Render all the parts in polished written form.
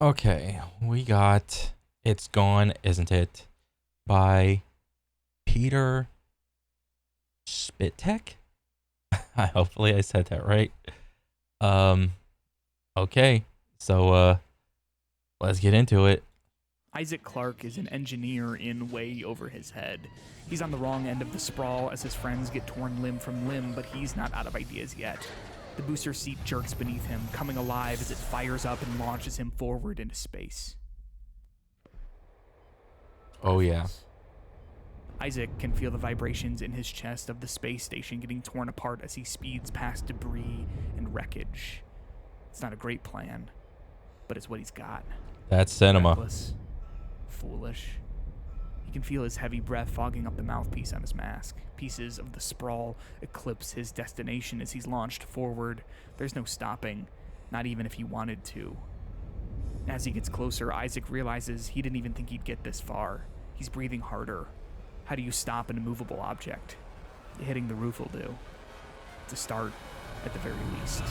Okay, we got It's Gone, Isn't It? By Peter Spitek. Hopefully I said that right. Um, okay, so let's get into it. Isaac Clarke is an engineer in way over his head. He's on the wrong end of the sprawl as his friends get torn limb from limb, but he's not out of ideas yet. The booster seat jerks beneath him, coming alive as it fires up and launches him forward into space. Oh yeah. Isaac can feel the vibrations in his chest of the space station getting torn apart as he speeds past debris and wreckage. It's not a great plan, but it's what he's got. That's cinema. Reckless, foolish. He can feel his heavy breath fogging up the mouthpiece on his mask. Pieces of the sprawl eclipse his destination as he's launched forward. There's no stopping, not even if he wanted to. As he gets closer, Isaac realizes he didn't even think he'd get this far. He's breathing harder. How do you stop an immovable object? Hitting the roof will do. To start, at the very least.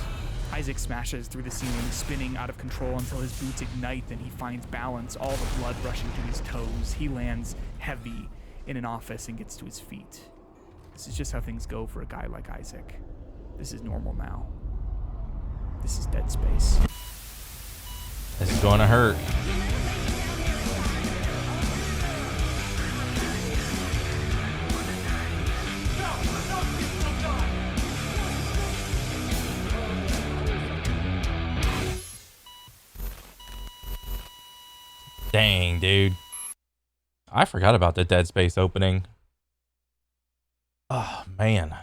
Isaac smashes through the ceiling, spinning out of control until his boots ignite and he finds balance, all the blood rushing to his toes. He lands heavy in an office and gets to his feet. This is just how things go for a guy like Isaac. This is normal now. This is Dead Space. This is gonna hurt. Dang, dude. I forgot about the Dead Space opening. Oh, man.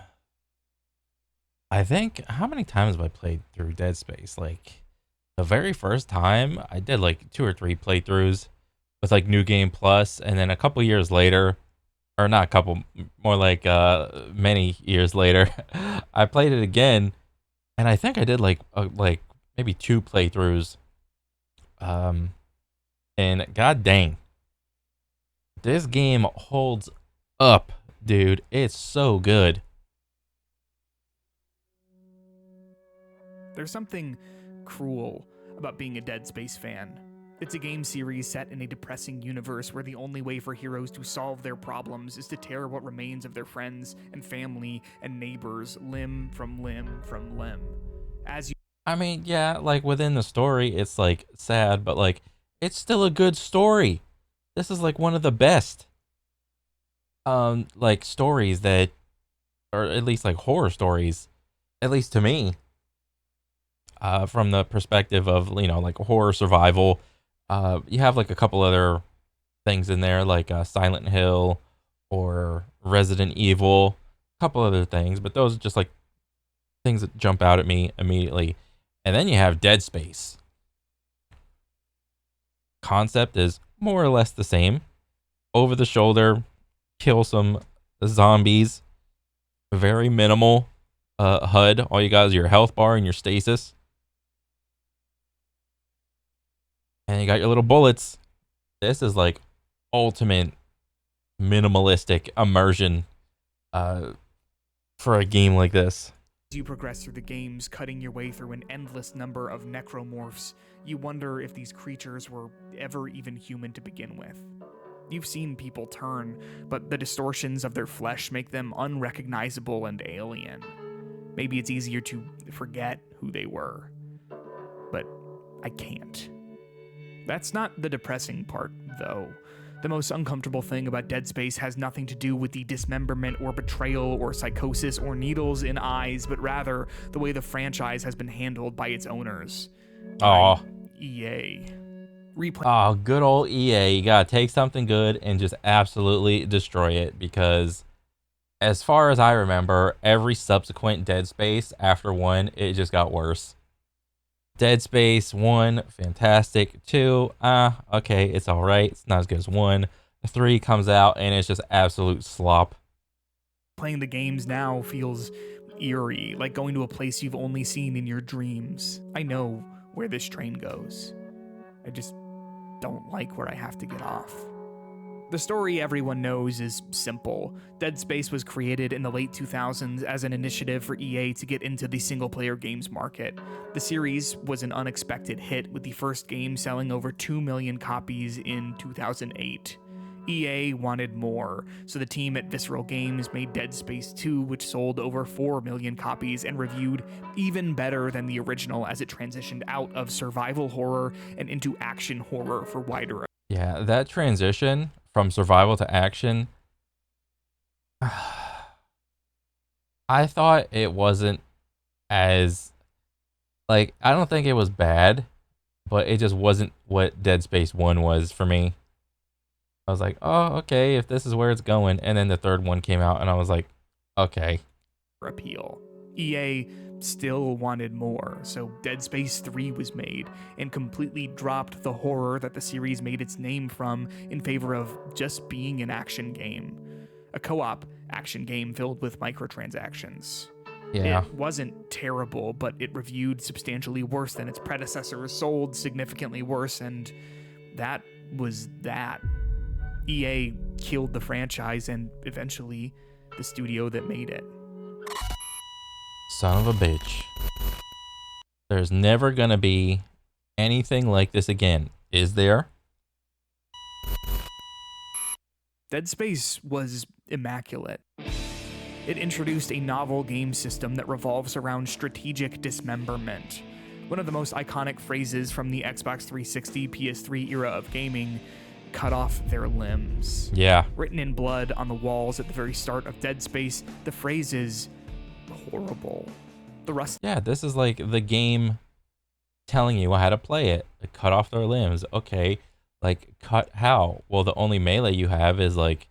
I think, how many times have I played through Dead Space? Like, the very first time, I did like 2 or 3 playthroughs with like New Game Plus, and then a couple years later, or not a couple, more like many years later, I played it again, and I think I did like maybe 2 playthroughs. And god dang, this game holds up, dude. It's so good. There's something cruel about being a Dead Space fan. It's a game series set in a depressing universe where the only way for heroes to solve their problems is to tear what remains of their friends and family and neighbors limb from limb from limb. I mean, yeah, like within the story, it's like sad, but like it's still a good story. This is like one of the best like stories that, or at least like horror stories, at least to me, from the perspective of, you know, like horror survival. You have like a couple other things in there, like Silent Hill or Resident Evil, a couple other things, but those are just like things that jump out at me immediately. And then you have Dead Space. Concept is more or less the same. Over the shoulder, kill some zombies. Very minimal HUD. All you got is your health bar and your stasis. And you got your little bullets. This is like ultimate minimalistic immersion for a game like this. As you progress through the games, cutting your way through an endless number of necromorphs, you wonder if these creatures were ever even human to begin with. You've seen people turn, but the distortions of their flesh make them unrecognizable and alien. Maybe it's easier to forget who they were, but I can't. That's not the depressing part, though. The most uncomfortable thing about Dead Space has nothing to do with the dismemberment or betrayal or psychosis or needles in eyes, but rather the way the franchise has been handled by its owners. Oh, EA. Oh, good old EA. You gotta take something good and just absolutely destroy it, because as far as I remember, every subsequent Dead Space after 1, it just got worse. Dead Space 1, fantastic. 2, okay, it's alright. It's not as good as 1. 3 comes out and it's just absolute slop. Playing the games now feels eerie, like going to a place you've only seen in your dreams. I know where this train goes. I just don't like where I have to get off. The story everyone knows is simple. Dead Space was created in the late 2000s as an initiative for EA to get into the single-player games market. The series was an unexpected hit, with the first game selling over 2 million copies in 2008. EA wanted more, so the team at Visceral Games made Dead Space 2, which sold over 4 million copies and reviewed even better than the original as it transitioned out of survival horror and into action horror for wider. Yeah, that transition from survival to action, I thought it wasn't as, like, I don't think it was bad, but it just wasn't what Dead Space 1 was for me. I was like, oh, okay, if this is where it's going. And then the third one came out, and I was like, okay. Appeal. EA still wanted more, so Dead Space 3 was made and completely dropped the horror that the series made its name from in favor of just being an action game. A co-op action game filled with microtransactions. Yeah. It wasn't terrible, but it reviewed substantially worse than its predecessors, sold significantly worse, and that was that. EA killed the franchise and eventually the studio that made it. Son of a bitch. There's never gonna be anything like this again, is there? Dead Space was immaculate. It introduced a novel game system that revolves around strategic dismemberment. One of the most iconic phrases from the Xbox 360, PS3 era of gaming, cut off their limbs. Yeah. Written in blood on the walls at the very start of Dead Space, the phrase is horrible. Yeah, this is like the game telling you how to play it. Like, cut off their limbs. Okay, like, cut how? Well, the only melee you have is like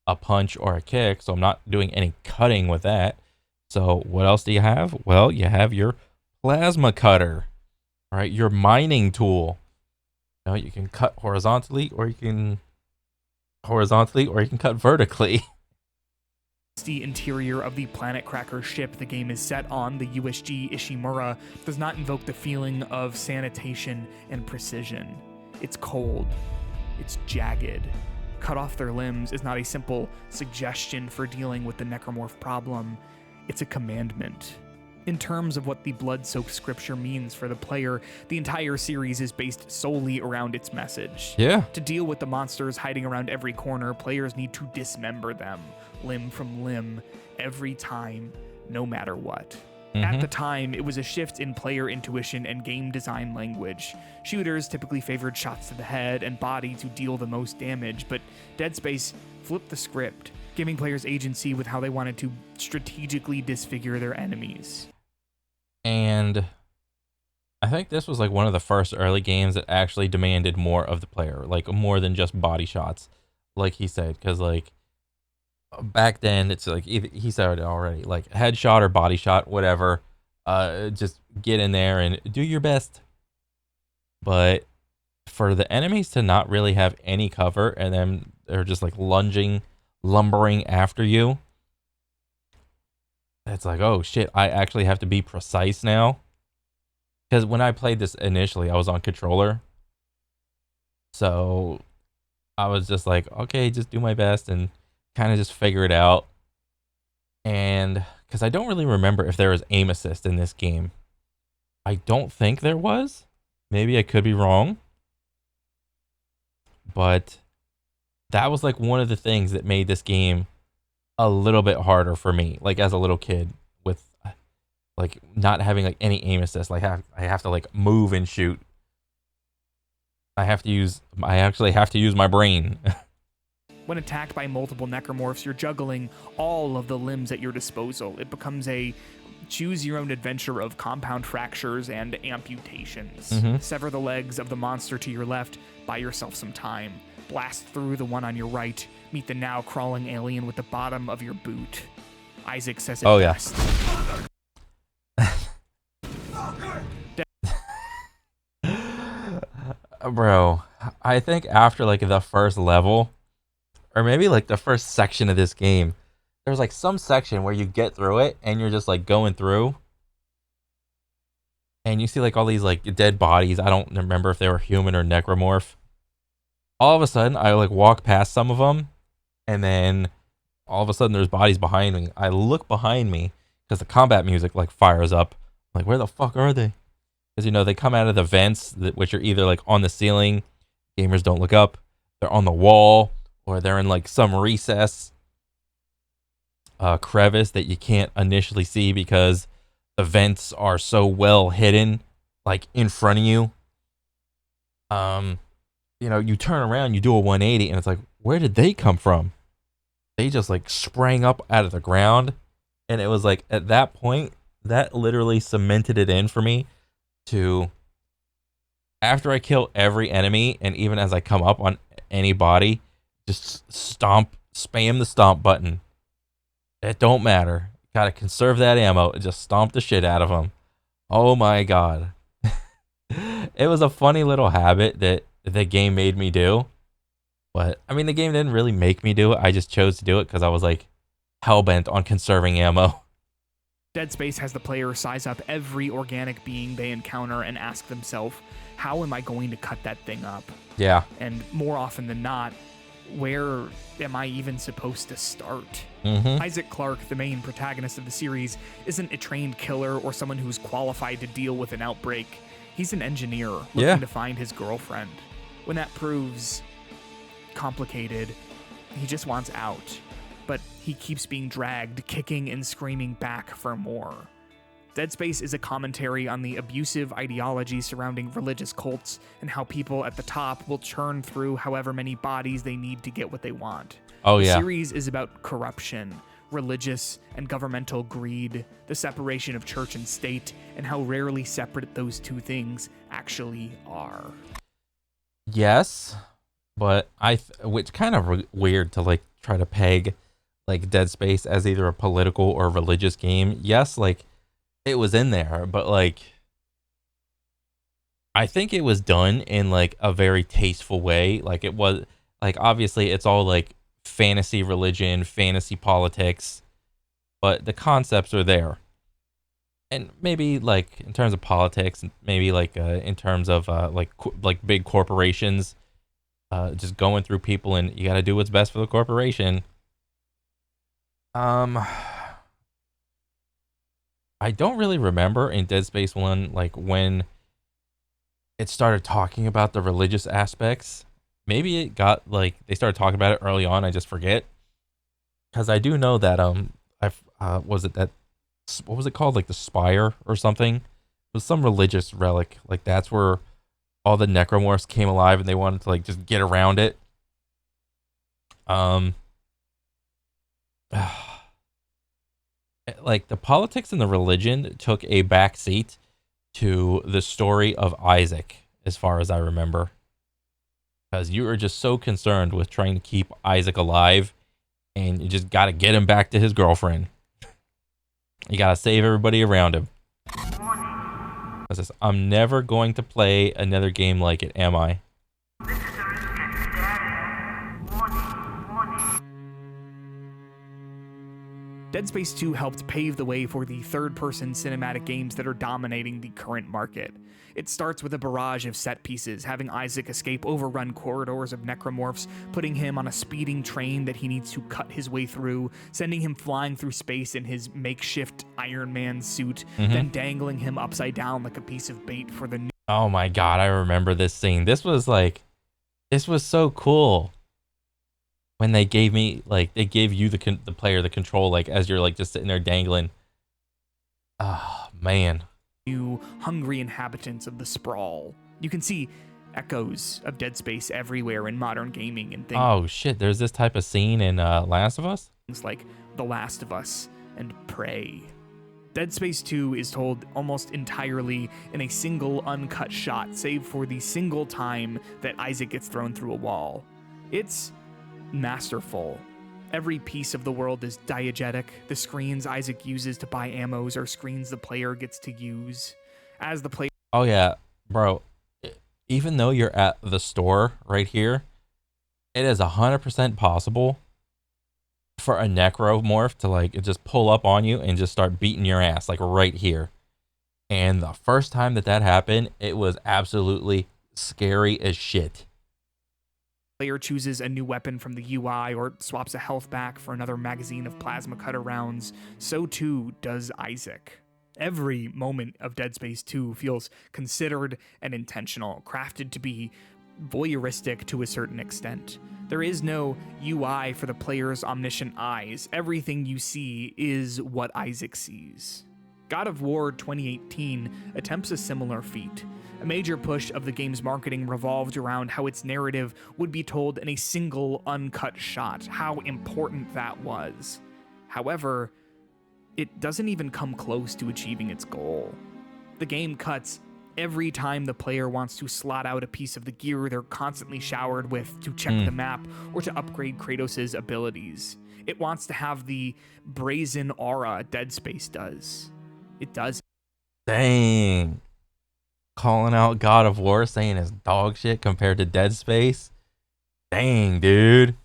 a punch or a kick, so I'm not doing any cutting with that. So what else do you have? Well, you have your plasma cutter, all right, your mining tool. You know, you can cut horizontally, or you can cut vertically. The interior of the Planet Cracker ship the game is set on, the USG Ishimura, does not invoke the feeling of sanitation and precision. It's cold. It's jagged. Cut off their limbs is not a simple suggestion for dealing with the necromorph problem. It's a commandment. In terms of what the blood-soaked scripture means for the player, the entire series is based solely around its message. Yeah. To deal with the monsters hiding around every corner, players need to dismember them, limb from limb, every time, no matter what. At the time, it was a shift in player intuition and game design language. Shooters typically favored shots to the head and body to deal the most damage, but Dead Space flipped the script, giving players agency with how they wanted to strategically disfigure their enemies. And I think this was like one of the first early games that actually demanded more of the player, like more than just body shots, like he said. Because like back then, it's like he said it already, like headshot or body shot, whatever. Just get in there and do your best. But for the enemies to not really have any cover and then they're just like lumbering after you, it's like, oh shit, I actually have to be precise now. Because when I played this initially, I was on controller. So I was just like, okay, just do my best and kind of just figure it out. And because I don't really remember if there was aim assist in this game. I don't think there was. Maybe I could be wrong. But that was like one of the things that made this game a little bit harder for me, like as a little kid, with like not having like any aim assist. Like I have to like move and shoot. I actually have to use my brain. When attacked by multiple necromorphs, you're juggling all of the limbs at your disposal. It becomes a choose your own adventure of compound fractures and amputations. Sever the legs of the monster to your left, buy yourself some time. Blast through the one on your right, meet the now crawling alien with the bottom of your boot. Isaac says it best. Bro, I think after like the first level, or maybe like the first section of this game, there's like some section where you get through it and you're just like going through and you see like all these like dead bodies. I don't remember if they were human or necromorph. All of a sudden, I like walk past some of them, and then all of a sudden, there's bodies behind me. I look behind me because the combat music like fires up. I'm like, where the fuck are they? Because they come out of the vents, which are either like on the ceiling. Gamers don't look up. They're on the wall, or they're in like some recess, crevice that you can't initially see because the vents are so well hidden, like in front of you. Um, you turn around, you do a 180, and it's like, where did they come from? They just like sprang up out of the ground, and it was like at that point that literally cemented it in for me to, after I kill every enemy, and even as I come up on any body, just spam the stomp button. It don't matter. Gotta conserve that ammo and just stomp the shit out of them. Oh my god. It was a funny little habit that the game made me do. But I mean, the game didn't really make me do it. I just chose to do it because I was like hellbent on conserving ammo. Dead Space has the player size up every organic being they encounter and ask themselves, how am I going to cut that thing up? Yeah. And more often than not, where am I even supposed to start? Mm-hmm. Isaac Clarke, the main protagonist of the series, isn't a trained killer or someone who's qualified to deal with an outbreak. He's an engineer looking to find his girlfriend. When that proves complicated, he just wants out. But he keeps being dragged, kicking and screaming back for more. Dead Space is a commentary on the abusive ideology surrounding religious cults and how people at the top will churn through however many bodies they need to get what they want. Oh, the yeah. series is about corruption, religious and governmental greed, the separation of church and state, and how rarely separate those two things actually are. Yes, but it's kind of weird to like try to peg like Dead Space as either a political or religious game. Yes, like it was in there, but like I think it was done in like a very tasteful way. Like it was like, obviously it's all like fantasy religion, fantasy politics, but the concepts are there. And maybe like in terms of politics, maybe like in terms of like big corporations, just going through people, and you got to do what's best for the corporation. I don't really remember in Dead Space 1 like when it started talking about the religious aspects. Maybe it got like they started talking about it early on. I just forget, because I do know that I was it that, what was it called, like the Spire or something? It was some religious relic. Like that's where all the necromorphs came alive, and they wanted to like just get around it. Like the politics and the religion took a back seat to the story of Isaac, as far as I remember, because you were just so concerned with trying to keep Isaac alive, and you just got to get him back to his girlfriend. You got to save everybody around him. I'm never going to play another game like it, am I? Dead Space 2 helped pave the way for the third-person cinematic games that are dominating the current market. It starts with a barrage of set pieces, having Isaac escape overrun corridors of necromorphs, putting him on a speeding train that he needs to cut his way through, sending him flying through space in his makeshift Iron Man suit, then dangling him upside down like a piece of bait for the new... Oh my god, I remember this scene. This was so cool. When they gave me, like, they gave you the player the control, like, as you're, like, just sitting there dangling. Oh, man. New hungry inhabitants of the sprawl. You can see echoes of Dead Space everywhere in modern gaming and things. Oh, shit, there's this type of scene in Last of Us? Things like The Last of Us and Prey. Dead Space 2 is told almost entirely in a single uncut shot, save for the single time that Isaac gets thrown through a wall. It's masterful. Every piece of the world is diegetic. The screens Isaac uses to buy ammos are screens the player gets to use. As the player... Oh yeah, bro. Even though you're at the store right here, it is 100% possible for a necromorph to like just pull up on you and just start beating your ass like right here. And the first time that happened, it was absolutely scary as shit. Player chooses a new weapon from the UI or swaps a health back for another magazine of plasma cutter rounds, so too does Isaac. Every moment of Dead Space 2 feels considered and intentional, crafted to be voyeuristic to a certain extent. There is no UI for the player's omniscient eyes. Everything you see is what Isaac sees. God of War 2018 attempts a similar feat. A major push of the game's marketing revolved around how its narrative would be told in a single uncut shot, how important that was. However, it doesn't even come close to achieving its goal. The game cuts every time the player wants to slot out a piece of the gear they're constantly showered with to check the map or to upgrade Kratos' abilities. It wants to have the brazen aura Dead Space does. It does. Dang. Calling out God of War, saying it's dog shit compared to Dead Space. Dang, dude.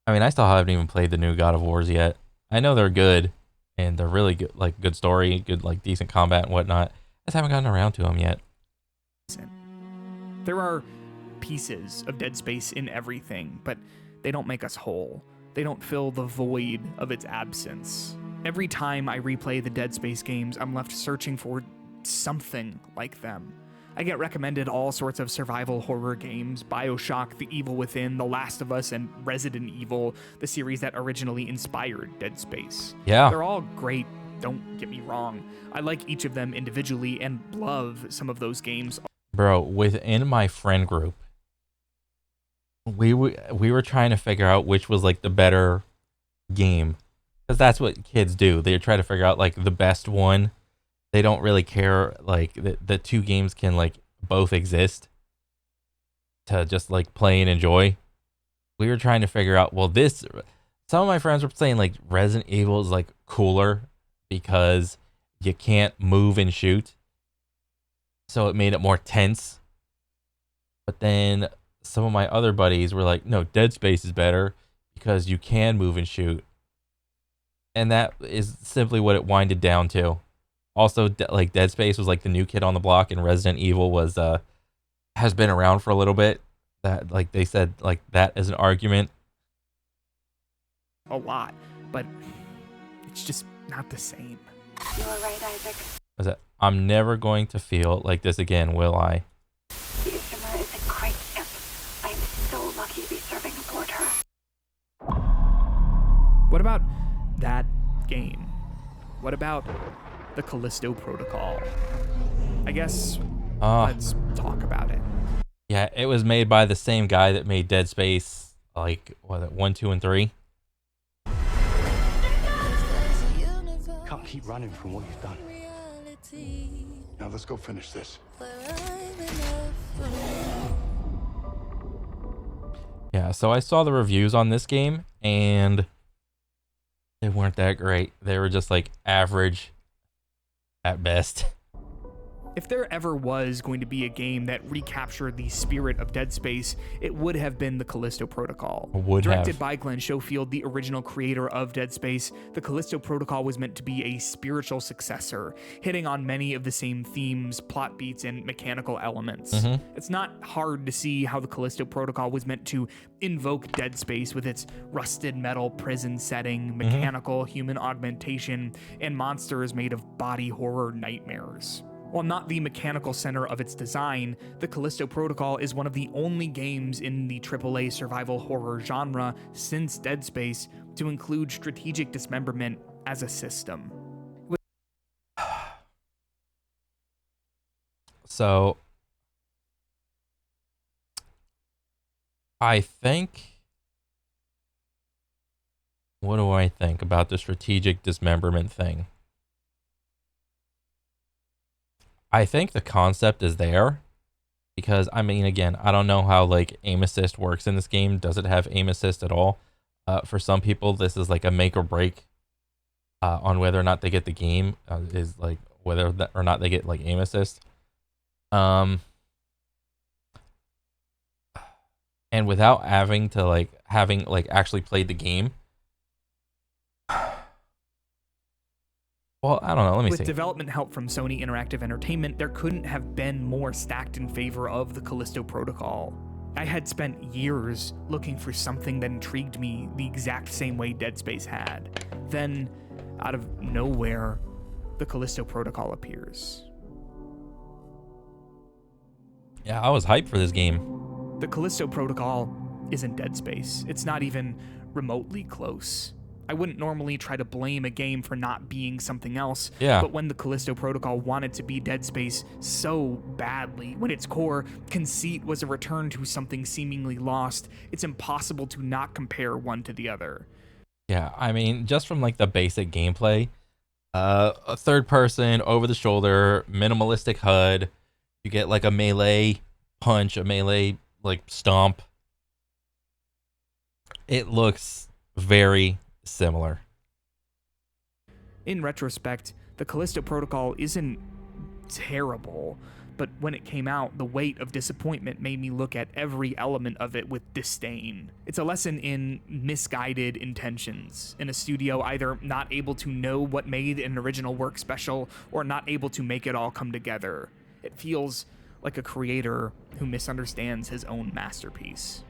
I mean, I still haven't even played the new God of Wars yet. I know they're good, and they're really good, like good story, good, like decent combat and whatnot. I just haven't gotten around to them yet. There are pieces of Dead Space in everything, but they don't make us whole. They don't fill the void of its absence. Every time I replay the Dead Space games, I'm left searching for something like them. I get recommended all sorts of survival horror games: BioShock, The Evil Within, The Last of Us, and Resident Evil, the series that originally inspired Dead Space. Yeah. They're all great, don't get me wrong. I like each of them individually and love some of those games. Bro, within my friend group, we were trying to figure out which was like the better game, because that's what kids do. They try to figure out like the best one. They don't really care, like the two games can like both exist to just like play and enjoy. We were trying to figure out, well, some of my friends were saying like Resident Evil is like cooler because you can't move and shoot, so it made it more tense. But then some of my other buddies were like, no, Dead Space is better because you can move and shoot. And that is simply what it winded down to. Also, like Dead Space was like the new kid on the block, and Resident Evil was has been around for a little bit. That, like they said, like that is an argument. A lot, but it's just not the same. You are right, Isaac. Was it? I'm never going to feel like this again, will I? The Ishima is a great ship. I am so lucky to be serving aboard her. What about that game? What about the Callisto Protocol? I guess let's talk about it. Yeah, it was made by the same guy that made Dead Space, like, what, 1, 2, and 3? Can't keep running from what you've done. Now let's go finish this. Yeah, so I saw the reviews on this game, and they weren't that great. They were just, like, average at best. If there ever was going to be a game that recaptured the spirit of Dead Space, it would have been the Callisto Protocol. Directed by Glenn Schofield, the original creator of Dead Space, the Callisto Protocol was meant to be a spiritual successor, hitting on many of the same themes, plot beats, and mechanical elements. It's not hard to see how the Callisto Protocol was meant to invoke Dead Space with its rusted metal prison setting, mechanical human augmentation, and monsters made of body horror nightmares. While not the mechanical center of its design, the Callisto Protocol is one of the only games in the AAA survival horror genre since Dead Space to include strategic dismemberment as a system. So, I think... What do I think about the strategic dismemberment thing? I think the concept is there, because, I mean, again, I don't know how, like, aim assist works in this game. Does it have aim assist at all? For some people, this is, like, a make or break on whether or not they get the game, is, like, whether or not they get, like, aim assist. And without having to, actually played the game, well, I don't know. Let me see. With development help from Sony Interactive Entertainment, there couldn't have been more stacked in favor of the Callisto Protocol. I had spent years looking for something that intrigued me the exact same way Dead Space had. Then, out of nowhere, the Callisto Protocol appears. Yeah, I was hyped for this game. The Callisto Protocol isn't Dead Space. It's not even remotely close. I wouldn't normally try to blame a game for not being something else, Yeah. but when the Callisto Protocol wanted to be Dead Space so badly, when its core conceit was a return to something seemingly lost, it's impossible to not compare one to the other. Yeah, I mean, just from like the basic gameplay, a third person, over the shoulder, minimalistic HUD. You get like a melee punch, a melee like stomp. It looks very similar. In retrospect, the Callisto Protocol isn't terrible, but when it came out, the weight of disappointment made me look at every element of it with disdain. It's a lesson in misguided intentions, in a studio either not able to know what made an original work special or not able to make it all come together. It feels like a creator who misunderstands his own masterpiece.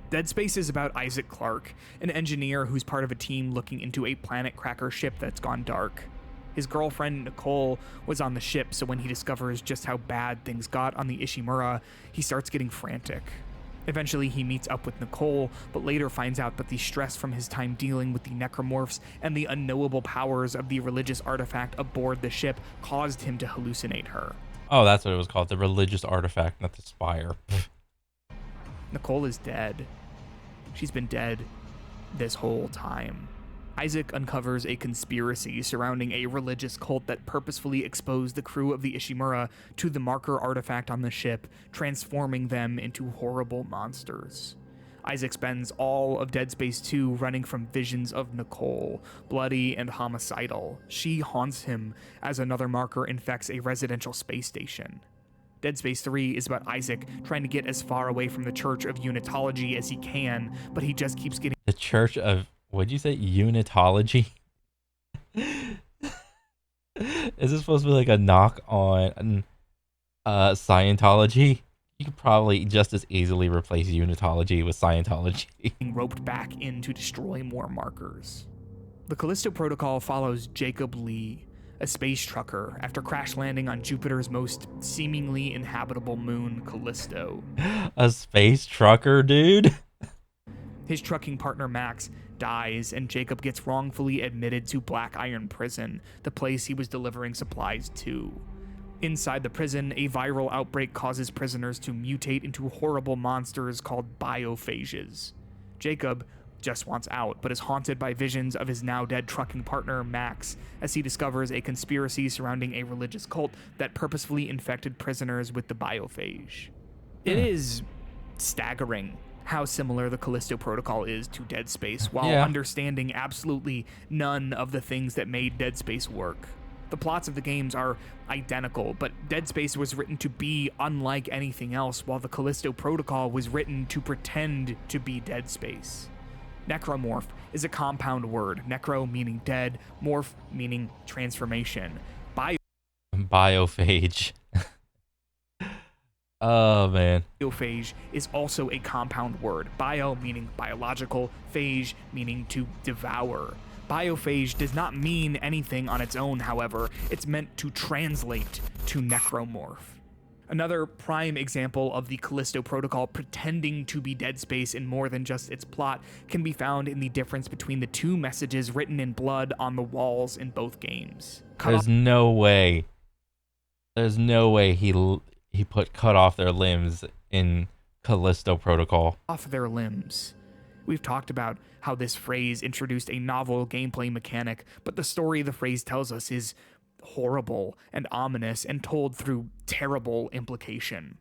Dead Space is about Isaac Clarke, an engineer who's part of a team looking into a planet cracker ship that's gone dark. His girlfriend, Nicole, was on the ship, so when he discovers just how bad things got on the Ishimura, he starts getting frantic. Eventually, he meets up with Nicole, but later finds out that the stress from his time dealing with the necromorphs and the unknowable powers of the religious artifact aboard the ship caused him to hallucinate her. Oh, that's what it was called, the religious artifact, not the spire. Nicole is dead. She's been dead this whole time. Isaac uncovers a conspiracy surrounding a religious cult that purposefully exposed the crew of the Ishimura to the marker artifact on the ship, transforming them into horrible monsters. Isaac spends all of Dead Space 2 running from visions of Nicole, bloody and homicidal. She haunts him as another marker infects a residential space station. Dead Space 3 is about Isaac trying to get as far away from the Church of Unitology as he can, but he just keeps getting... The Church of, what'd you say, Unitology? Is this supposed to be like a knock on Scientology? You could probably just as easily replace Unitology with Scientology. roped back in to destroy more markers. The Callisto Protocol follows Jacob Lee, a space trucker, after crash landing on Jupiter's most seemingly inhabitable moon, Callisto. A space trucker, dude? His trucking partner Max dies, and Jacob gets wrongfully admitted to Black Iron Prison, the place he was delivering supplies to. Inside the prison, a viral outbreak causes prisoners to mutate into horrible monsters called biophages. Jacob just wants out, but is haunted by visions of his now dead trucking partner, Max, as he discovers a conspiracy surrounding a religious cult that purposefully infected prisoners with the biophage. It is staggering how similar the Callisto Protocol is to Dead Space, while understanding absolutely none of the things that made Dead Space work. The plots of the games are identical, but Dead Space was written to be unlike anything else, while the Callisto Protocol was written to pretend to be Dead Space. Necromorph is a compound word, necro meaning dead, morph meaning transformation. Biophage. Oh, man. Biophage is also a compound word. Bio meaning biological, phage meaning to devour. Biophage does not mean anything on its own, however. It's meant to translate to necromorph. Another prime example of the Callisto Protocol pretending to be Dead Space in more than just its plot can be found in the difference between the two messages written in blood on the walls in both games. There's no way he put cut off their limbs in Callisto Protocol. Off their limbs. We've talked about how this phrase introduced a novel gameplay mechanic, but the story the phrase tells us is horrible and ominous and told through terrible implication.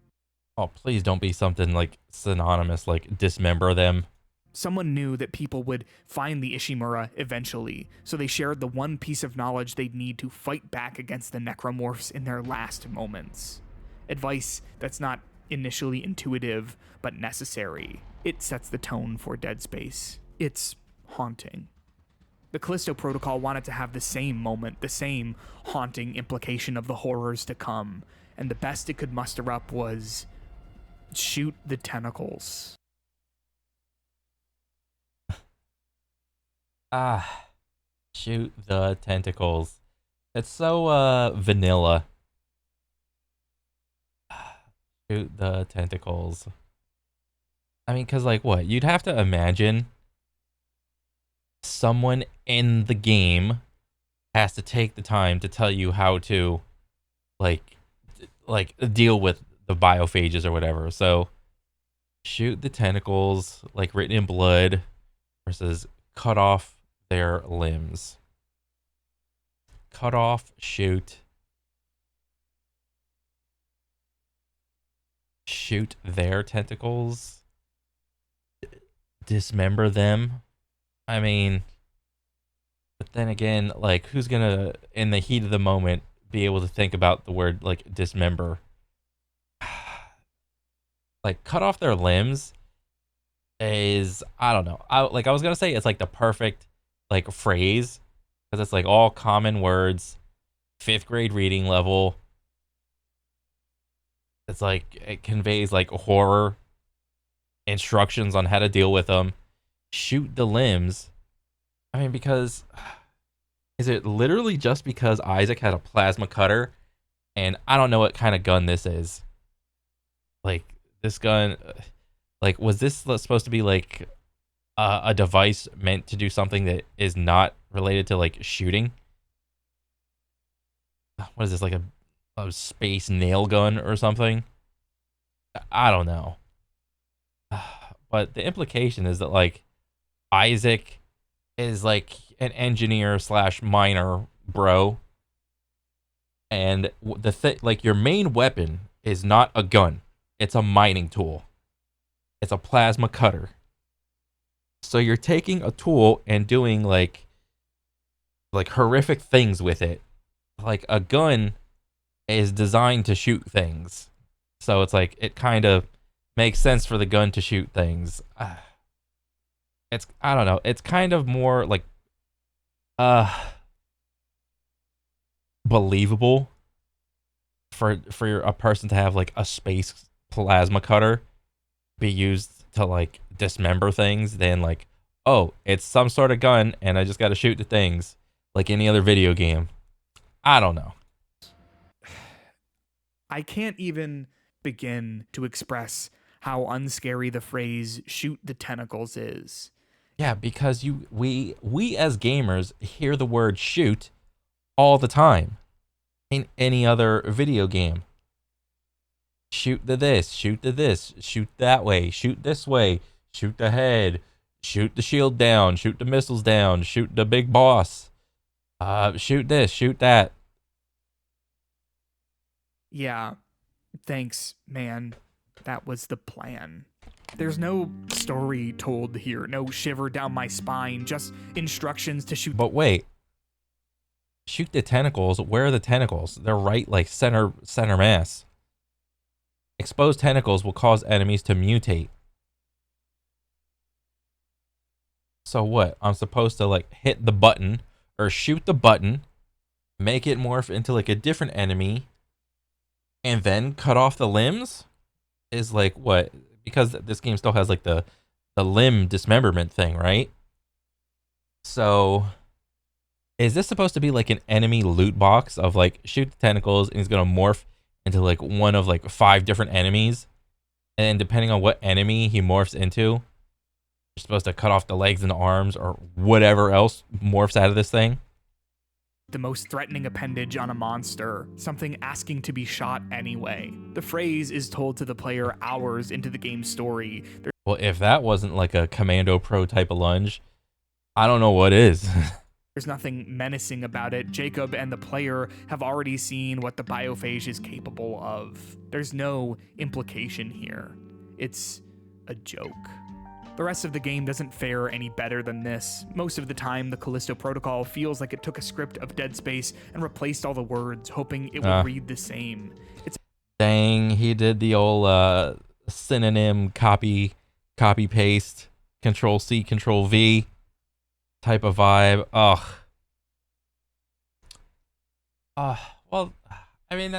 Oh, please don't be something like synonymous, like dismember them. Someone knew that people would find the Ishimura eventually, so they shared the one piece of knowledge they'd need to fight back against the necromorphs in their last moments. Advice that's not initially intuitive, but necessary. It sets the tone for Dead Space. It's haunting. The Callisto Protocol wanted to have the same moment, the same haunting implication of the horrors to come, and the best it could muster up was Shoot the tentacles. Shoot the tentacles. It's so vanilla. Shoot the tentacles. I mean, cause like what? You'd have to imagine someone in the game has to take the time to tell you how to like deal with the biophages or whatever. So shoot the tentacles, like written in blood, versus cut off their limbs. Cut off, shoot. Shoot their tentacles. Dismember them. I mean, but then again, like, who's gonna, in the heat of the moment, be able to think about the word, like, dismember? Like, cut off their limbs is, I don't know. I was gonna say it's like the perfect, like, phrase, because it's like all common words, 5th grade reading level. It's like, it conveys, like, horror, instructions on how to deal with them. Shoot the limbs. I mean, because is it literally just because Isaac had a plasma cutter? And I don't know what kind of gun this is. Like, this gun, like, was this supposed to be like a device meant to do something that is not related to like shooting? What is this, like a space nail gun or something? I don't know. But the implication is that like Isaac is like an engineer slash miner bro, and like your main weapon is not a gun, it's a mining tool. It's a plasma cutter. So you're taking a tool and doing like horrific things with it. Like a gun is designed to shoot things, so it's like it kind of makes sense for the gun to shoot things. It's, I don't know, it's kind of more like believable for a person to have like a space plasma cutter be used to like dismember things than like, oh, it's some sort of gun and I just got to shoot the things like any other video game. I don't know. I can't even begin to express how unscary the phrase shoot the tentacles is. Yeah, because we as gamers hear the word shoot all the time in any other video game. Shoot the this, shoot the this, shoot that way, shoot this way, shoot the head, shoot the shield down, shoot the missiles down, shoot the big boss. Shoot this, shoot that. Yeah, thanks, man. That was the plan. There's no story told here, no shiver down my spine, just instructions to shoot. But wait. Shoot the tentacles. Where are the tentacles? They're right like center mass. Exposed tentacles will cause enemies to mutate. So what? I'm supposed to like hit the button or shoot the button, make it morph into like a different enemy, and then cut off the limbs? Is like what? Because this game still has like the limb dismemberment thing, right? So is this supposed to be like an enemy loot box of like shoot the tentacles and he's gonna morph into like one of like 5 different enemies, and then depending on what enemy he morphs into, you're supposed to cut off the legs and the arms or whatever else morphs out of this thing? The most threatening appendage on a monster, something asking to be shot anyway. The phrase is told to the player hours into the game's story. Well, if that wasn't like a Commando Pro type of lunge, I don't know what is. There's nothing menacing about it. Jacob and the player have already seen what the biophage is capable of. There's no implication here. It's a joke. The rest of the game doesn't fare any better than this. Most of the time, the Callisto Protocol feels like it took a script of Dead Space and replaced all the words, hoping it would read the same. Dang, he did the old synonym copy paste, Control C, Control V type of vibe. Well, I mean,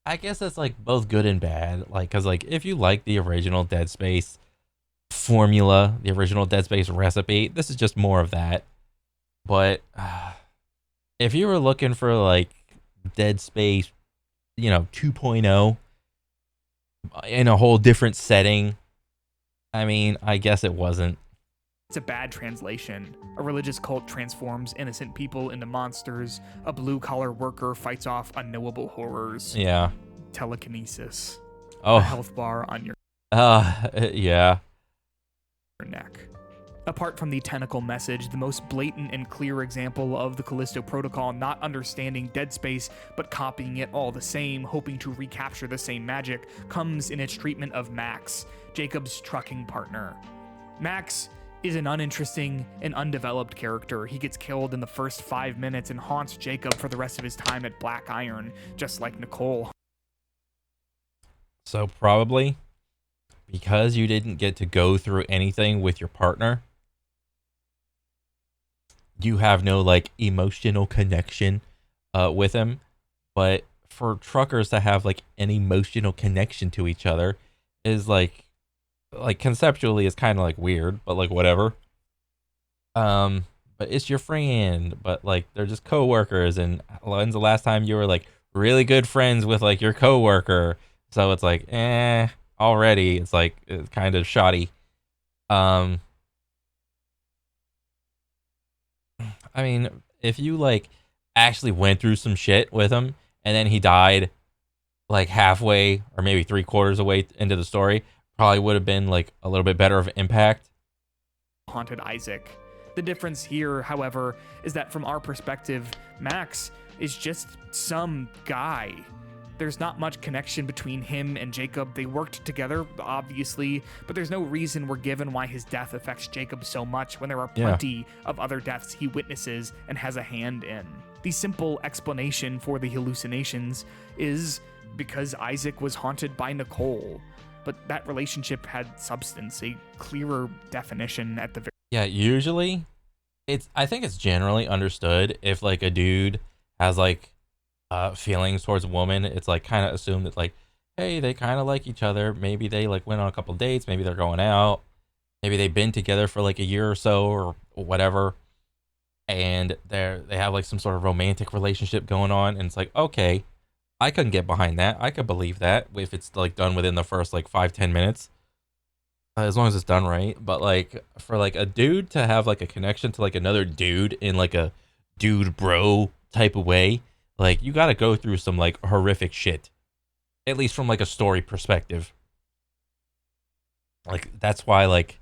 I guess it's like both good and bad. Like, cause like if you like the original Dead Space formula, the original Dead Space recipe, this is just more of that. But if you were looking for like Dead Space, 2.0 in a whole different setting, I mean, I guess it wasn't. It's a bad translation. A religious cult transforms innocent people into monsters. A blue-collar worker fights off unknowable horrors. Yeah. Telekinesis. Oh. A health bar on your Yeah. neck. Apart from the tentacle message, the most blatant and clear example of the Callisto Protocol not understanding Dead Space, but copying it all the same, hoping to recapture the same magic, comes in its treatment of Max, Jacob's trucking partner. Max is an uninteresting and undeveloped character. He gets killed in the first 5 minutes and haunts Jacob for the rest of his time at Black Iron, just like Nicole. So probably because you didn't get to go through anything with your partner, you have no like emotional connection with him. But for truckers to have like an emotional connection to each other is like conceptually it's kind of like weird, but like whatever. But it's your friend, but like they're just coworkers. And when's the last time you were like really good friends with like your coworker? So it's like, already it's like it's kind of shoddy. I mean, if you like actually went through some shit with him and then he died like halfway or maybe 3/4 away into the story, probably would have been like a little bit better of impact. Haunted Isaac. The difference here, however, is that from our perspective, Max is just some guy. There's not much connection between him and Jacob. They worked together, obviously, but there's no reason we're given why his death affects Jacob so much when there are plenty of other deaths he witnesses and has a hand in. The simple explanation for the hallucinations is because Isaac was haunted by Nicole, but that relationship had substance, a clearer definition at the very. Yeah, usually I think it's generally understood if like a dude has like feelings towards a woman, it's like kind of assumed that like, hey, they kind of like each other. Maybe they like went on a couple dates. Maybe they're going out. Maybe they've been together for like a year or so or whatever, and they have like some sort of romantic relationship going on. And it's like, okay, I can get behind that. I could believe that if it's like done within the first like 5-10 minutes, as long as it's done right. But like for like a dude to have like a connection to like another dude in like a dude bro type of way, like you got to go through some like horrific shit, at least from like a story perspective. Like that's why like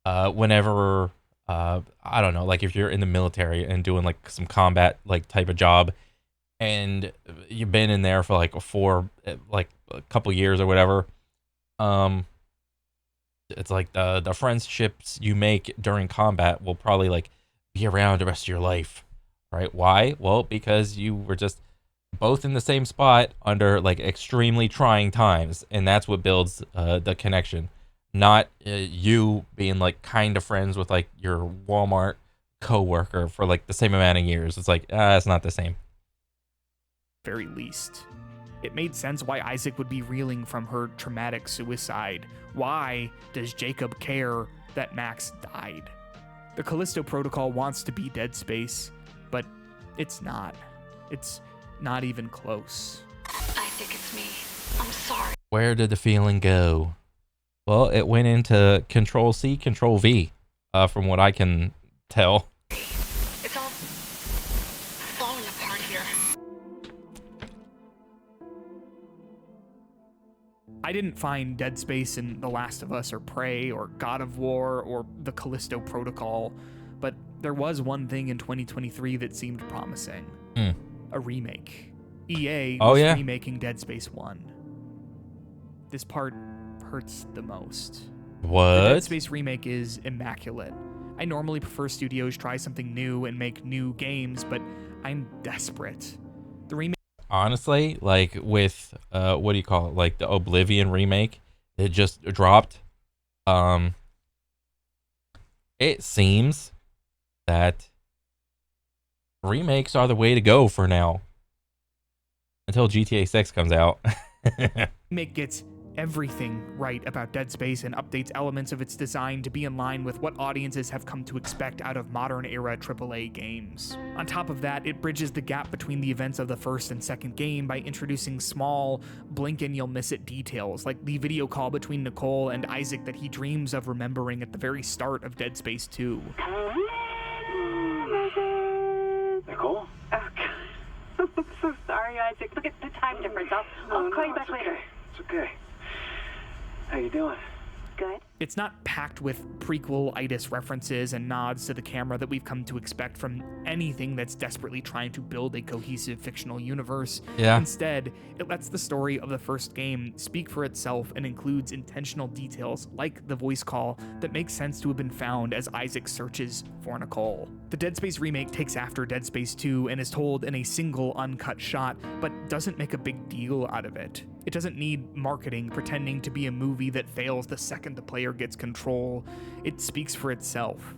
whenever I don't know, like if you're in the military and doing like some combat like type of job, and you've been in there for like a couple years or whatever, it's like the friendships you make during combat will probably like be around the rest of your life, right? Why? Well, because you were just both in the same spot under like extremely trying times, and that's what builds the connection. Not you being like kind of friends with like your Walmart coworker for like the same amount of years. It's like it's not the same. Very least. It made sense why Isaac would be reeling from her traumatic suicide. Why does Jacob care that Max died? The Callisto Protocol wants to be Dead Space, but it's not. It's not even close. I think it's me. I'm sorry. Where did the feeling go? Well, it went into Control C, Control V, from what I can tell. It's all falling apart here. I didn't find Dead Space in The Last of Us or Prey or God of War or the Callisto Protocol, but there was one thing in 2023 that seemed promising. A remake. EA was remaking Dead Space 1. This part hurts the most. What? The Dead Space remake is immaculate. I normally prefer studios try something new and make new games, but I'm desperate. The remake. Honestly, like with what do you call it? Like the Oblivion remake that just dropped. It seems that remakes are the way to go for now. Until GTA 6 comes out. Remake gets everything right about Dead Space and updates elements of its design to be in line with what audiences have come to expect out of modern-era AAA games. On top of that, it bridges the gap between the events of the first and second game by introducing small, blink-and-you'll-miss-it details, like the video call between Nicole and Isaac that he dreams of remembering at the very start of Dead Space 2. Nicole? Oh, God. I'm so sorry, Isaac. Look at the time difference. I'll call you back later. It's okay. How you doing? Good. It's not packed with prequel-itis references and nods to the camera that we've come to expect from anything that's desperately trying to build a cohesive fictional universe. Yeah. Instead, it lets the story of the first game speak for itself and includes intentional details like the voice call that makes sense to have been found as Isaac searches for Nicole. The Dead Space remake takes after Dead Space 2 and is told in a single uncut shot, but doesn't make a big deal out of it. It doesn't need marketing pretending to be a movie that fails the second the player gets control. It speaks for itself.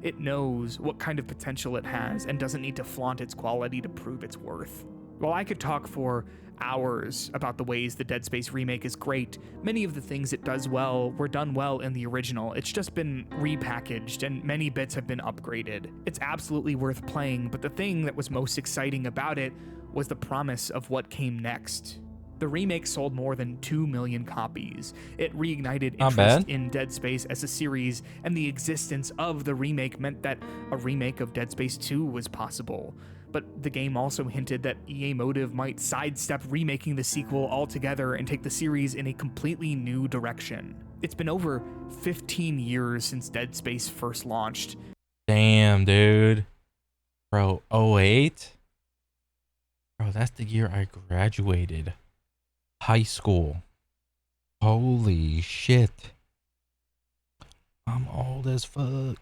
It knows what kind of potential it has and doesn't need to flaunt its quality to prove its worth. While I could talk for hours about the ways the Dead Space remake is great, many of the things it does well were done well in the original. It's just been repackaged and many bits have been upgraded. It's absolutely worth playing, but the thing that was most exciting about it was the promise of what came next. The remake sold more than 2 million copies. It reignited interest in Dead Space as a series, and the existence of the remake meant that a remake of Dead Space 2 was possible. But the game also hinted that EA Motive might sidestep remaking the sequel altogether and take the series in a completely new direction. It's been over 15 years since Dead Space first launched. Damn, dude. Bro, '08? Bro, that's the year I graduated high school. Holy shit. I'm old as fuck.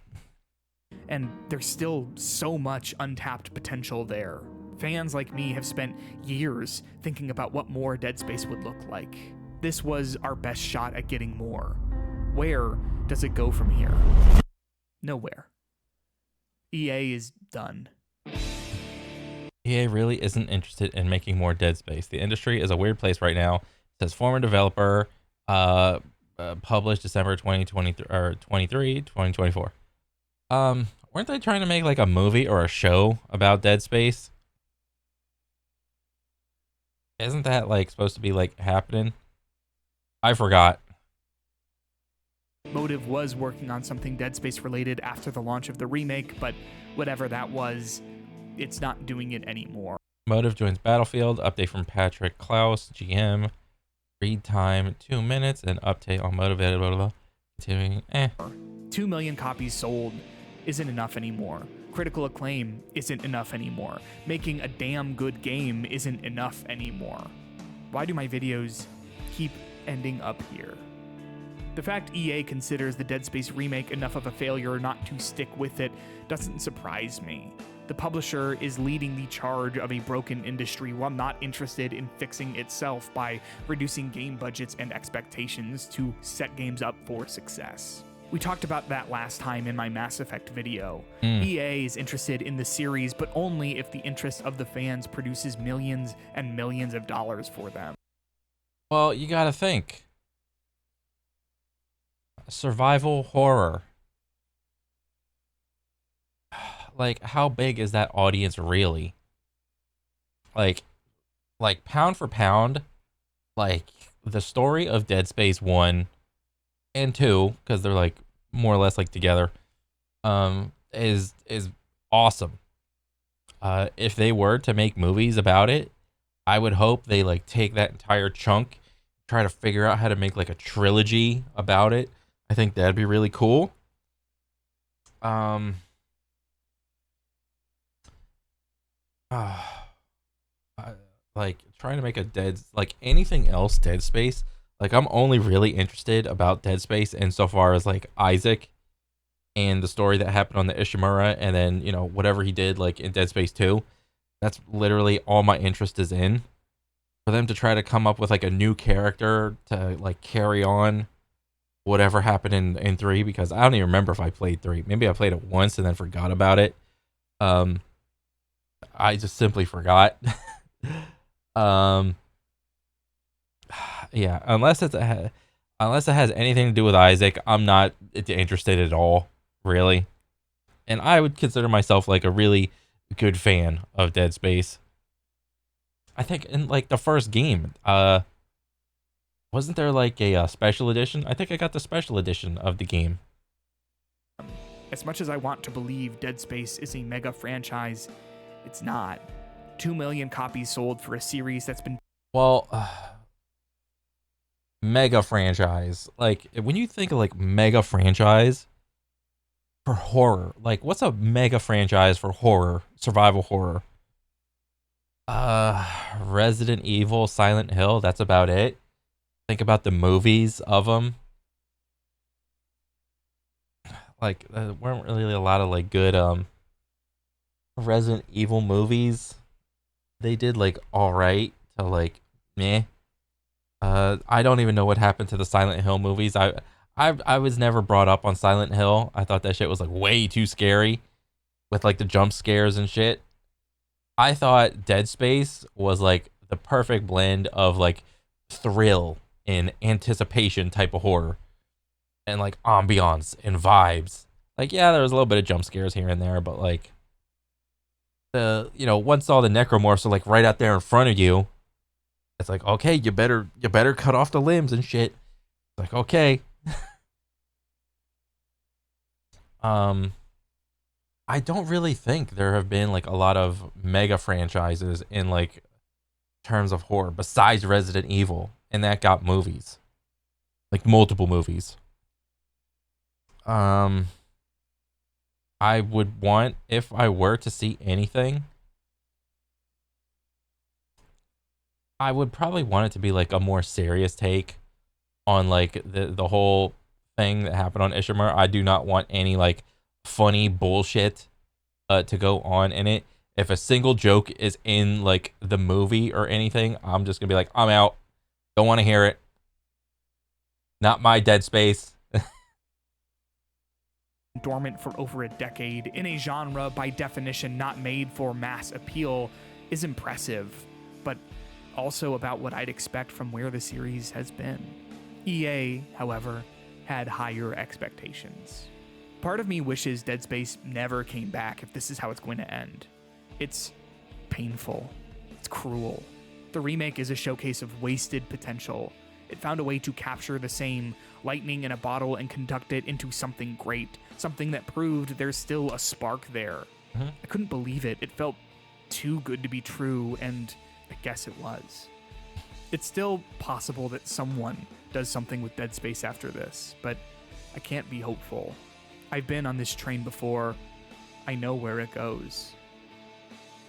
And there's still so much untapped potential there. Fans like me have spent years thinking about what more Dead Space would look like. This was our best shot at getting more. Where does it go from here? Nowhere. EA is done. EA really isn't interested in making more Dead Space. The industry is a weird place right now. It says former developer, published December 2023 or 2024. Weren't they trying to make like a movie or a show about Dead Space? Isn't that like supposed to be like happening? I forgot. Motive was working on something Dead Space related after the launch of the remake, but whatever that was, it's not doing it anymore. Motive joins Battlefield. Update from Patrick Klaus, GM. Read time 2 minutes and update on Motive. Blah, blah, blah. Continuing. 2 million copies sold isn't enough anymore. Critical acclaim isn't enough anymore. Making a damn good game isn't enough anymore. Why do my videos keep ending up here? The fact EA considers the Dead Space remake enough of a failure not to stick with it doesn't surprise me. The publisher is leading the charge of a broken industry while not interested in fixing itself by reducing game budgets and expectations to set games up for success. We talked about that last time in my Mass Effect video. EA is interested in the series, but only if the interest of the fans produces millions and millions of dollars for them. Well, you gotta think. Survival horror. Like, how big is that audience really? Like pound for pound, like the story of Dead Space 1 and 2, because they're like more or less like together, is awesome. If they were to make movies about it, I would hope they like take that entire chunk, try to figure out how to make like a trilogy about it. I think that'd be really cool. Like trying to make a anything else Dead Space. Like I'm only really interested about Dead Space insofar as like Isaac and the story that happened on the Ishimura, and then whatever he did like in Dead Space 2. That's literally all my interest is in. For them to try to come up with like a new character to like carry on whatever happened in 3, because I don't even remember if I played 3. Maybe I played it once and then forgot about it. I just simply forgot. yeah, unless it has anything to do with Isaac, I'm not interested at all, really. And I would consider myself like a really good fan of Dead Space. I think in like the first game, wasn't there like a special edition? I think I got the special edition of the game. As much as I want to believe Dead Space is a mega franchise, it's not. 2 million copies sold for a series that's been... Well, mega franchise. Like, when you think of like mega franchise for horror, like what's a mega franchise for horror, survival horror? Resident Evil, Silent Hill, that's about it. Think about the movies of them. Like, there weren't really a lot of like good Resident Evil movies. They did like all right to like meh. I don't even know what happened to the Silent Hill movies. I was never brought up on Silent Hill. I thought that shit was like way too scary with like the jump scares and shit. I thought Dead Space was like the perfect blend of like thrill and anticipation type of horror and like ambiance and vibes. Like, yeah, there was a little bit of jump scares here and there, but like once all the necromorphs are like right out there in front of you, it's like, okay, you better cut off the limbs and shit. It's like, okay. I don't really think there have been like a lot of mega franchises in like terms of horror besides Resident Evil, and that got movies. Like multiple movies. I would want, if I were to see anything, I would probably want it to be like a more serious take on like the whole thing that happened on Ishimar. I do not want any like funny bullshit to go on in it. If a single joke is in like the movie or anything, I'm just gonna be like, I'm out. Don't want to hear it. Not my Dead Space. dormant for over a decade in a genre by definition not made for mass appeal is impressive, but also about what I'd expect from where the series has been. EA, however, had higher expectations. Part of me wishes Dead Space never came back if this is how it's going to end. It's painful. It's cruel. The remake is a showcase of wasted potential. It found a way to capture the same lightning in a bottle and conduct it into something great, something that proved there's still a spark there. Mm-hmm. I couldn't believe it. It felt too good to be true, and I guess it was. It's still possible that someone does something with Dead Space after this, but I can't be hopeful. I've been on this train before. I know where it goes.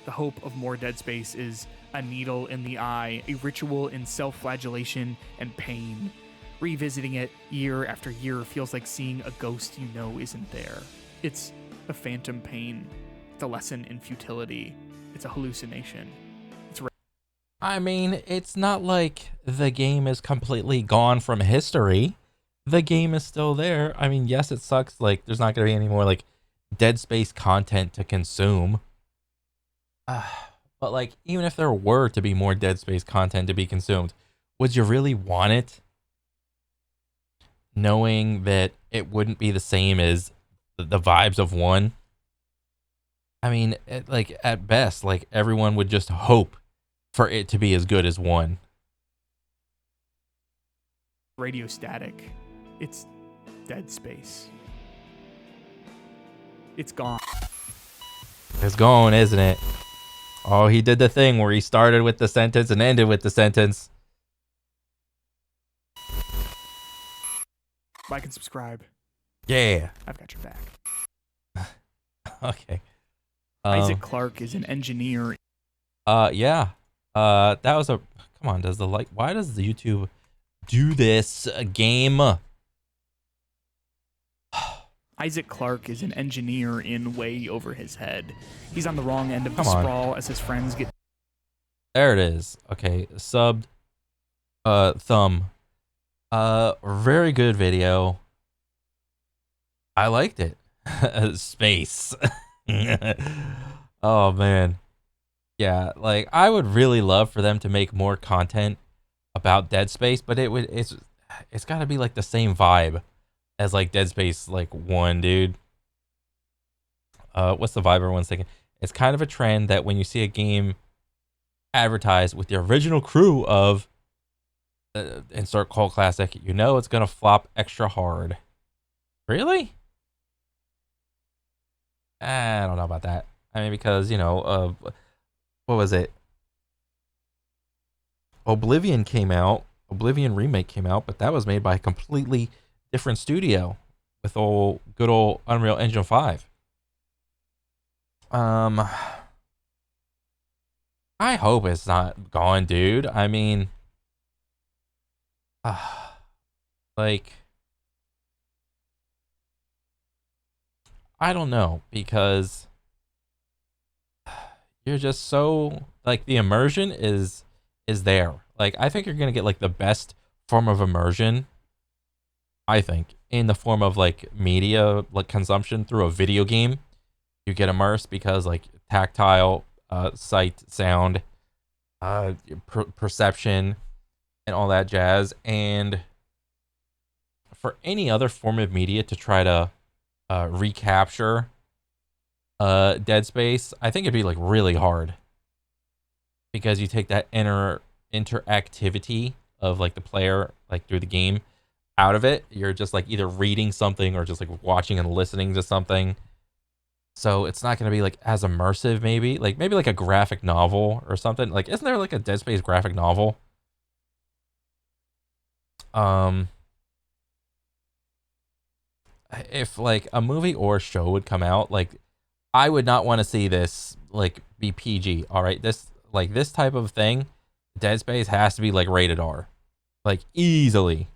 The hope of more Dead Space is a needle in the eye, a ritual in self-flagellation and pain. Revisiting it year after year feels like seeing a ghost you know isn't there. It's a phantom pain. It's a lesson in futility. It's a hallucination. I mean, it's not like the game is completely gone from history. The game is still there. I mean, yes, it sucks. Like, there's not going to be any more, like, Dead Space content to consume. But, like, even if there were to be more Dead Space content to be consumed, would you really want it? Knowing that it wouldn't be the same as the vibes of one? I mean, like, at best, like, everyone would just hope for it to be as good as one. Radio static. It's Dead Space. It's gone. It's gone, isn't it? Oh, he did the thing where he started with the sentence and ended with the sentence. Like and subscribe. Yeah. I've got your back. Okay. Isaac Clarke is an engineer. Yeah. That was a... Come on, does the like... Why does the YouTube do this game? Isaac Clarke is an engineer in Way Over His Head. He's on the wrong end of the sprawl as his friends get... There it is. Okay, subbed. Thumb. Very good video. I liked it. Space. Oh, man. Yeah, like, I would really love for them to make more content about Dead Space, but it's got to be like the same vibe as like Dead Space like 1, dude. What's the vibe everyone's thinking? It's kind of a trend that when you see a game advertised with the original crew of insert cult classic, you know it's gonna flop extra hard. Really? I don't know about that. I mean, because what was it? Oblivion remake came out, but that was made by a completely different studio with good old Unreal Engine 5. I hope it's not gone, dude. I mean, like, I don't know, because you're just so like the immersion is there. Like, I think you're gonna get like the best form of immersion, I think, in the form of like media like consumption through a video game. You get immersed because like tactile, sight, sound, perception, and all that jazz. And for any other form of media to try to recapture Dead Space, I think it'd be like really hard, because you take that interactivity of like the player like through the game out of it. You're just like either reading something or just like watching and listening to something. So it's not going to be like as immersive, maybe like a graphic novel or something. Like, isn't there like a Dead Space graphic novel? If like a movie or a show would come out, like I would not want to see this like be PG. All right, this type of thing, Dead Space has to be like rated R, like easily.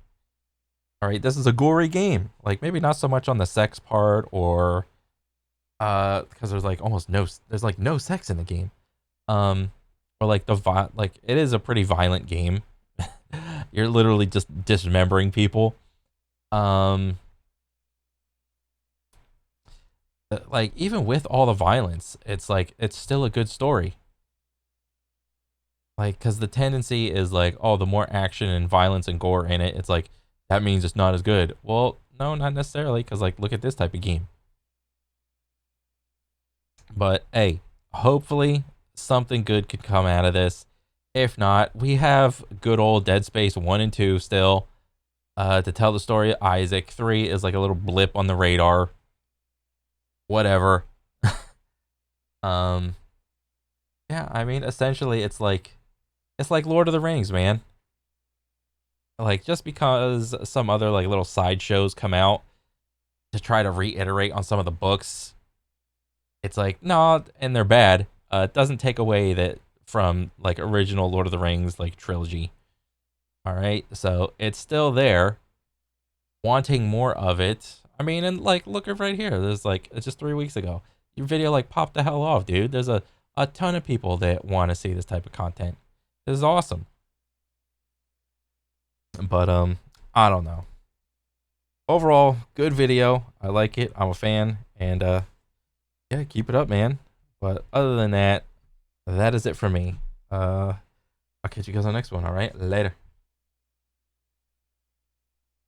All right, this is a gory game. Like maybe not so much on the sex part, or because there's like there's like no sex in the game. Or like like it is a pretty violent game. You're literally just dismembering people. Like even with all the violence, it's like it's still a good story. Like, because the tendency is like, oh, the more action and violence and gore in it, it's like that means it's not as good. Well, no, not necessarily, because like look at this type of game. But hey, hopefully something good could come out of this. If not, we have good old Dead Space 1 and 2 still to tell the story of Isaac. 3 is like a little blip on the radar. Whatever. Yeah, I mean, essentially it's like Lord of the Rings, man. Like, just because some other like little side shows come out to try to reiterate on some of the books, it's like, no, and they're bad. It doesn't take away that from like original Lord of the Rings like trilogy. All right, so it's still there. Wanting more of it. I mean, and like, look at right here. There's like, it's just 3 weeks ago. Your video like popped the hell off, dude. There's a ton of people that want to see this type of content. This is awesome. But I don't know. Overall, good video. I like it. I'm a fan, and yeah, keep it up, man. But other than that, that is it for me. I'll catch you guys on the next one. All right, later.